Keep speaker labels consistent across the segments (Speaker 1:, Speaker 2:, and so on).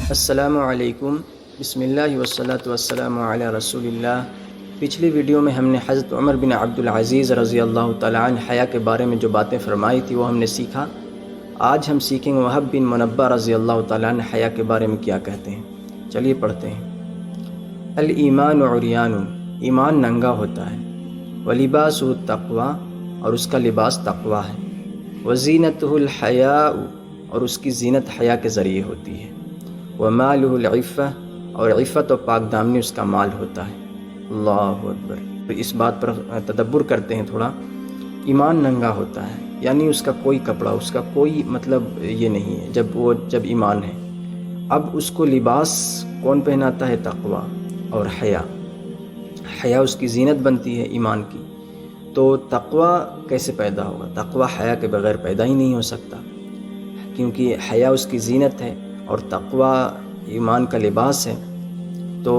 Speaker 1: السلام علیکم، بسم اللہ والصلاۃ والسلام علی رسول اللہ۔ پچھلی ویڈیو میں ہم نے حضرت عمر بن عبد العزیز رضی اللہ تعالیٰ عنہ حیا کے بارے میں جو باتیں فرمائی تھی وہ ہم نے سیکھا۔ آج ہم سیکھیں گے وہب بن منبہ رضی اللہ تعالیٰ عنہ حیا کے بارے میں کیا کہتے ہیں۔ چلیے پڑھتے ہیں۔ الایمان عریان، ایمان ننگا ہوتا ہے، ولباسہ التقوی، اور اس کا لباس تقوی ہے، وزینتہ الحیاء، اور اس کی زینت حیا کے ذریعے ہوتی ہے، ومالہ العفہ، اور عفت و پاک دامنی اس کا مال ہوتا ہے۔ اللہ اکبر۔ اس بات پر تدبر کرتے ہیں تھوڑا۔ ایمان ننگا ہوتا ہے یعنی اس کا کوئی کپڑا، اس کا کوئی مطلب یہ نہیں ہے جب ایمان ہے۔ اب اس کو لباس کون پہناتا ہے؟ تقوی اور حیا۔ حیا اس کی زینت بنتی ہے ایمان کی۔ تو تقوی کیسے پیدا ہوگا؟ تقوی حیا کے بغیر پیدا ہی نہیں ہو سکتا، کیونکہ حیا اس کی زینت ہے اور تقوی ایمان کا لباس ہے۔ تو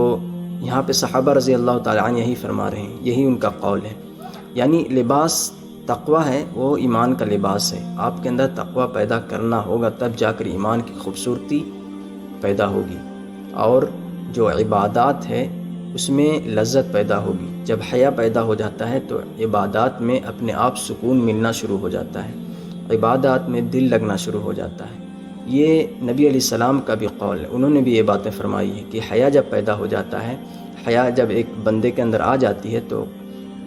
Speaker 1: یہاں پہ صحابہ رضی اللہ تعالیٰ عنہ یہی فرما رہے ہیں، یہی ان کا قول ہے، یعنی لباس تقوی ہے، وہ ایمان کا لباس ہے۔ آپ کے اندر تقوی پیدا کرنا ہوگا، تب جا کر ایمان کی خوبصورتی پیدا ہوگی، اور جو عبادات ہے اس میں لذت پیدا ہوگی۔ جب حیا پیدا ہو جاتا ہے تو عبادات میں اپنے آپ سکون ملنا شروع ہو جاتا ہے، عبادات میں دل لگنا شروع ہو جاتا ہے۔ یہ نبی علیہ السلام کا بھی قول ہے، انہوں نے بھی یہ باتیں فرمائی ہیں کہ حیا جب پیدا ہو جاتا ہے، حیا جب ایک بندے کے اندر آ جاتی ہے تو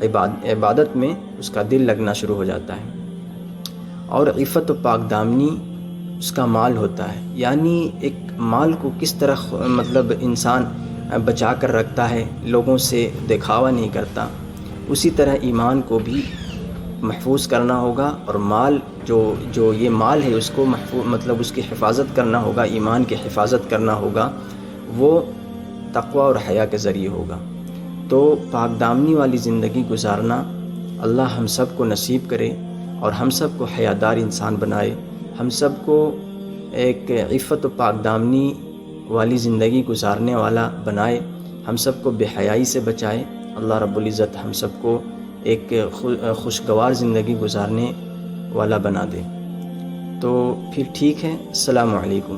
Speaker 1: عبادت میں اس کا دل لگنا شروع ہو جاتا ہے، اور عفت و پاک دامنی اس کا مال ہوتا ہے۔ یعنی ایک مال کو کس طرح مطلب انسان بچا کر رکھتا ہے، لوگوں سے دکھاوا نہیں کرتا، اسی طرح ایمان کو بھی محفوظ کرنا ہوگا، اور مال جو یہ مال ہے اس کو مطلب اس کی حفاظت کرنا ہوگا، ایمان کی حفاظت کرنا ہوگا، وہ تقوی اور حیا کے ذریعے ہوگا۔ تو پاک دامنی والی زندگی گزارنا اللہ ہم سب کو نصیب کرے، اور ہم سب کو حیادار انسان بنائے، ہم سب کو ایک عفت و پاک دامنی والی زندگی گزارنے والا بنائے، ہم سب کو بے حیائی سے بچائے۔ اللہ رب العزت ہم سب کو ایک خوشگوار زندگی گزارنے والا بنا دے۔ تو پھر ٹھیک ہے، السلام علیکم۔